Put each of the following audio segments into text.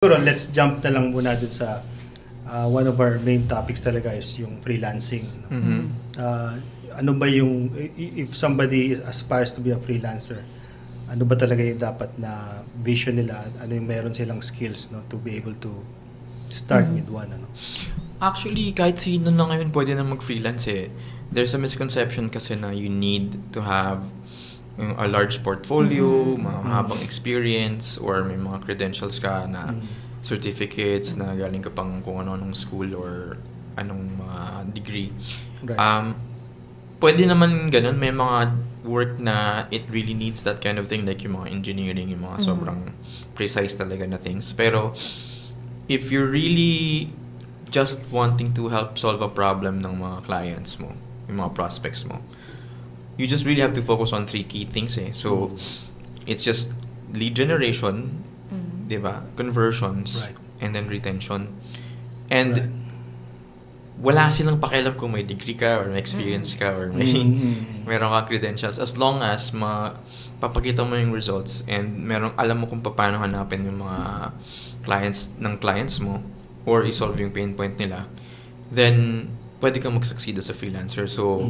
Siguro, let's jump na lang muna dun sa one of our main topics talaga is yung freelancing. Ano ba yung, if somebody aspires to be a freelancer, ano ba talaga yung dapat na vision nila? Ano yung meron silang skills, no, to be able to start with one? Ano? Actually, kahit sino na ngayon pwede na mag-freelance eh. There's a misconception kasi na you need to have a large portfolio, mahabang experience, or may mga credentials ka na certificates na galing ka pang kung ano-anong school or anong degree. Right. Pwede naman ganun. May mga work na it really needs that kind of thing, like yung mga engineering, yung mga sobrang precise talaga na things. Pero if you're really just wanting to help solve a problem ng mga clients mo, yung mga prospects mo, you just really have to focus on 3 key things eh. So, it's just lead generation, diba? Conversions, Right. and then retention. And wala silang pakialam kung may degree ka or may experience ka or may meron kang credentials. As long as papakita mo yung results and alam mo kung paano hanapin yung mga clients mo or isolve yung pain point nila, then pwede kang mag-succeed as a freelancer. So,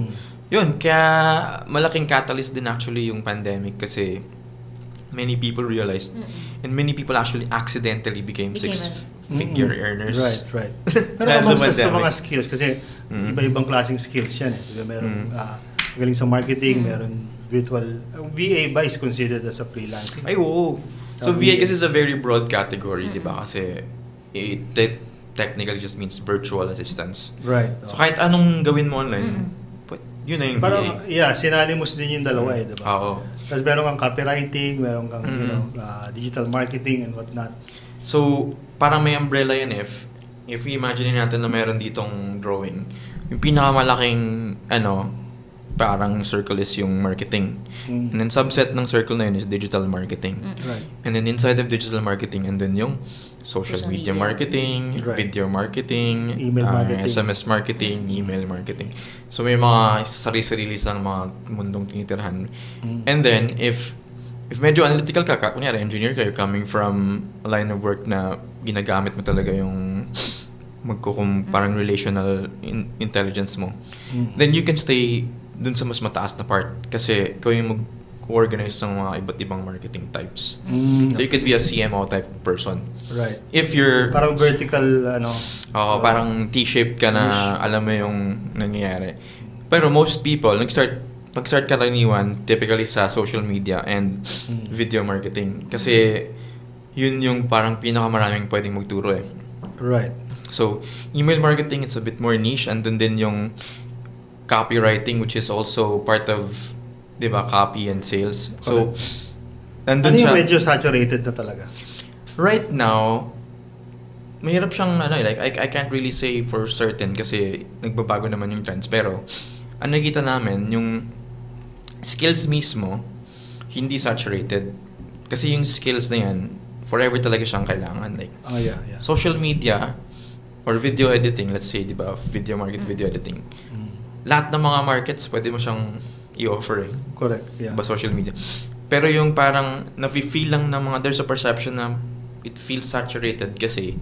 yun, kaya malaking catalyst din actually yung pandemic kasi many people realized and many people actually accidentally became six-figure earners. Right. Pero among sa mga skills, kasi iba-ibang klaseng skills yan eh. Diba? Meron galing sa marketing, meron virtual, VA ba is considered as a freelancing? Ay, oo. So, VA kasi is a very broad category, di ba? Kasi it technically just means virtual assistance. Right. So, kahit anong gawin mo online, yun na yung parang, VA. sinanimos din yung dalawa eh, diba? Oo. Tapos meron kang copywriting, meron kang digital marketing and whatnot. So, parang may umbrella yan if we imagine natin na meron ditong drawing. Yung pinakamalaking, parang circle is yung marketing. And then subset ng circle na yun is digital marketing. Right. And then inside of digital marketing, and then yung social media marketing, video marketing, email marketing, SMS marketing, email marketing. So may mga sarili-sarili lang mga mundong tinitirhan. And then if medyo analytical ka, kunyari engineer ka, you're coming from a line of work na ginagamit mo talaga yung parang relational intelligence mo, then you can stay dun sa mas mataas na part kasi ikaw yung mag-organize ng mga iba't ibang marketing types. So you could be a CMO type person. Right. If you're parang vertical parang T-shaped ka na alam mo yung nangyayari. Pero most people pag-start karaniwan typically sa social media and video marketing kasi yun yung parang pinakamaraming pwedeng magturo eh. Right. So email marketing, it's a bit more niche, and then yung copywriting, which is also part of, di ba, copy and sales. So, andun siya. Medyo saturated na talaga? Right now, mahirap siyang, like, I can't really say for certain kasi nagbabago naman yung trends. Pero, ang nakita namin, yung skills mismo, hindi saturated. Kasi yung skills na yan, forever talaga siyang kailangan. Like, social media or video editing, let's say, di ba, video editing. Lahat ng mga markets pwede mo siyang i-offer eh. Correct, yeah. Ba social media. Pero yung parang nafe-feel lang ng mga, there's a perception na it feels saturated kasi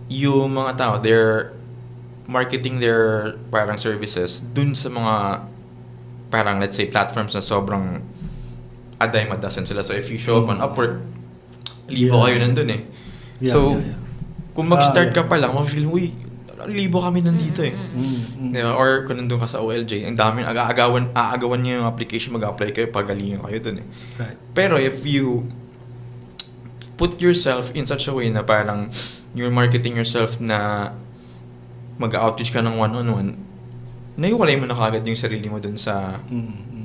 yung mga tao, they're marketing their parang services dun sa mga parang let's say platforms na sobrang a dime a dozen sila. So if you show up on Upwork, libo kayo nandun eh. Kung mag-start ka pa lang, ma-feel, libo kami nandito eh. Diba? Or kung nandun ka sa OLJ, ang daming aagawan nyo yung application, mag-apply kayo, pagalingan kayo dun eh. Right. Pero if you put yourself in such a way na parang you're marketing yourself na mag-outreach ka ng one-on-one, naiwalay mo na kagad yung sarili mo dun sa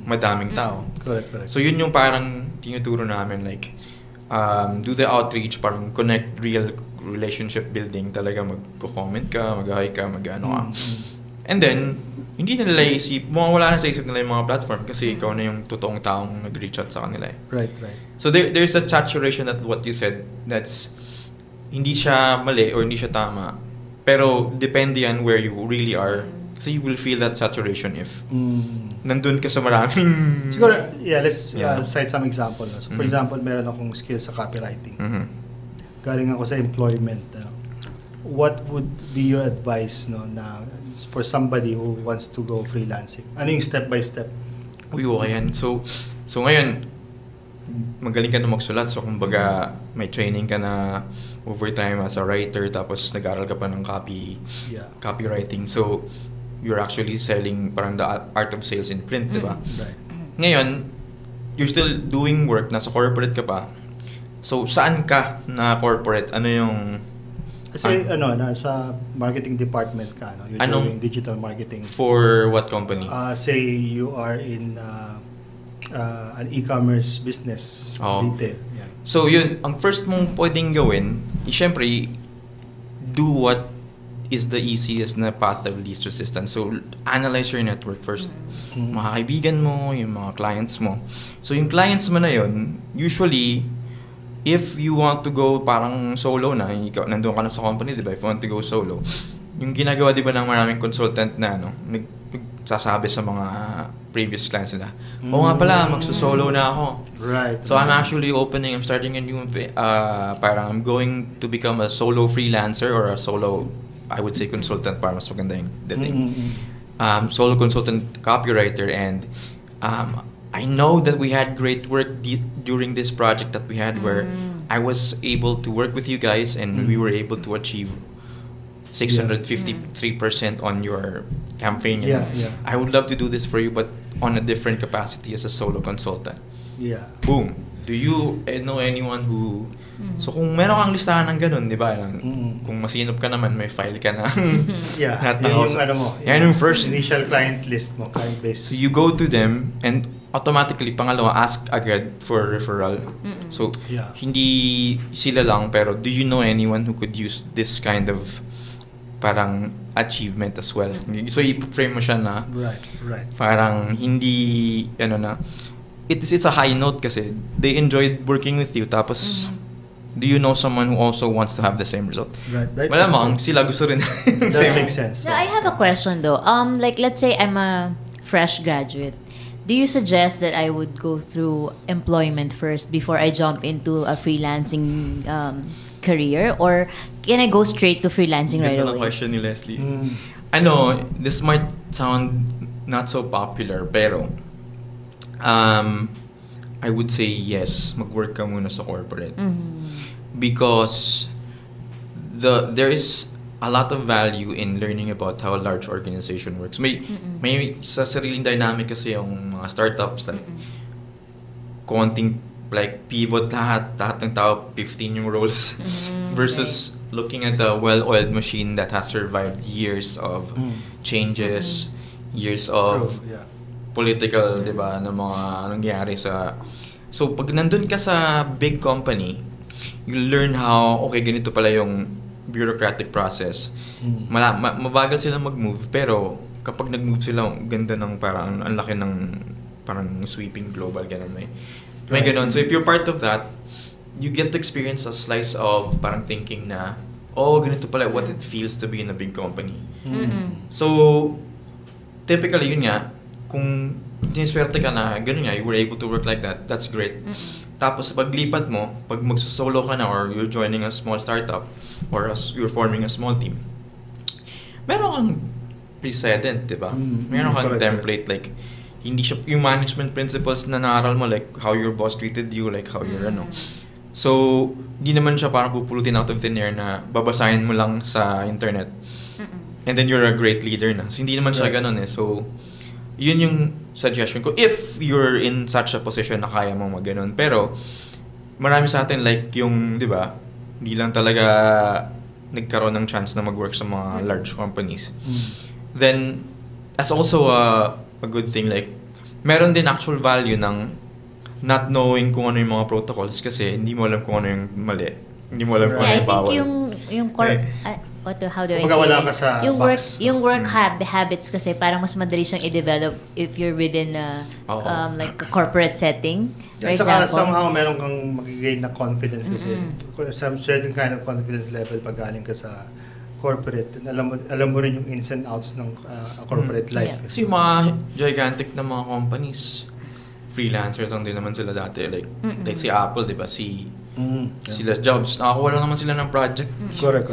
madaming tao. Correct. So yun yung parang tinuturo namin, like, do the outreach, parang connect real relationship building, talaga mag-comment ka, mag-hi ka, mag-ano ka. And then, hindi na nila wala na sa isip nila yung mga platform kasi ikaw na yung totoong taong nag-reach out sa kanila eh. Right. So there's a saturation at what you said that's hindi siya mali or hindi siya tama. Pero depende yan where you really are. Kasi you will feel that saturation if nandun ka sa maraming... Siguro, let's cite some example. So, for example, meron akong skill sa copywriting. galing ako sa employment, what would be your advice, no, na for somebody who wants to go freelancing? Ano yung step by step? Uy, okay yan. So ngayon, magaling ka na magsulat. So, kumbaga, may training ka na overtime as a writer, tapos nag-aral ka pa ng copywriting. So, you're actually selling parang the art of sales in print, di ba? Right. Ngayon, you're still doing work, nasa corporate ka pa. So, saan ka na corporate? Ano yung... Kasi nasa marketing department ka, no? You're doing digital marketing. For what company? Say you are in an e-commerce business, retail. Yeah. So yun, ang first mong pwedeng gawin, syempre, do what is the easiest na path of least resistance. So, analyze your network first. Mga kaibigan mo, yung mga clients mo. So, yung clients mo na yun, usually, if you want to go parang solo na, nandun ka na sa company, di ba? If you want to go solo, yung ginagawa, di ba, ng maraming consultant na, nagsasabi sa mga previous clients nila, nga pala, magsusolo na ako. Right. So, I'm starting a new, parang I'm going to become a solo freelancer or a solo, I would say, consultant, para mas maganda yung dating. Solo consultant copywriter, and I know that we had great work during this project that we had where I was able to work with you guys and we were able to achieve 653% on your campaign. I would love to do this for you, but on a different capacity as a solo consultant. Yeah. Boom. Do you know anyone who... So kung meron kang listahan ng ganun, di ba? Kung masinop ka naman, may file ka na. Yeah. Yan yung first initial client list mo, client base. So you go to them and automatically, pangalawa, ask agad for referral. So, hindi sila lang, pero do you know anyone who could use this kind of parang achievement as well? So, i-frame mo siya na right. Parang hindi, it's a high note kasi they enjoyed working with you, tapos do you know someone who also wants to have the same result? Right. Malamang sila gusto rin. That makes sense. Now, I have a question though. Like, let's say I'm a fresh graduate. Do you suggest that I would go through employment first before I jump into a freelancing career, or can I go straight to freelancing right away? Ganda na question ni Leslie. This might sound not so popular, pero I would say yes, mag-work ka muna sa corporate. Because there is a lot of value in learning about how a large organization works. May sa sariling dynamic kasi yung mga startups, like konting like pivot lahat ng tao 15 yung roles versus looking at the well-oiled machine that has survived years of changes, years of political, 'di ba, na mga nangyayari sa. So pag nandun ka sa big company, you learn how ganito pala yung bureaucratic process. Mabagal sila mag-move, pero kapag nag-move sila, ganda ng parang ang laki ng parang sweeping global, ganun may ganun. So if you're part of that, you get to experience a slice of parang thinking na ganito pala what it feels to be in a big company. So typically yun nga, kung siniswerte ka na ganun nga, you were able to work like that, that's great. Tapos paglipat mo, pag magsosolo ka na or you're joining a small startup or you're forming a small team, meron kang precedent, di ba? Meron kang template, like hindi siya yung management principles na naaral mo, like how your boss treated you, like how you're So, hindi naman siya parang pupulutin out of thin air na babasahin mo lang sa internet. And then you're a great leader na. So, hindi naman siya ganun eh. So, yun yung suggestion ko. If you're in such a position na kaya mo mag-ganon. Pero, marami sa atin, like yung, di ba, hindi lang talaga nagkaroon ng chance na mag-work sa mga large companies. Then, that's also a good thing. Like, meron din actual value ng not knowing kung ano yung mga protocols kasi hindi mo alam kung ano yung mali. Hindi mo alam kung ano yung bawal. I think yung how do I say wala ka this? sa box. Yung work habits kasi parang mas madali siyang i-develop if you're within like a corporate setting. For example. Somehow meron kang magigain na confidence kasi some certain kind of confidence level pag galing ka sa corporate. Alam mo rin yung ins and outs ng corporate life. Yeah. Kasi yung mga gigantic na mga companies, freelancers lang din naman sila dati. Like si Apple, di ba? Si Sila jobs, nakakuha lang naman sila ng project. Correct.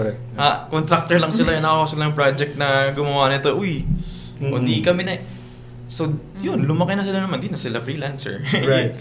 Contractor lang sila, nakakuha sila ng project na gumawa nito. Uy, o di kami na. So, yun, lumaki na sila naman, di na sila freelancer. Right.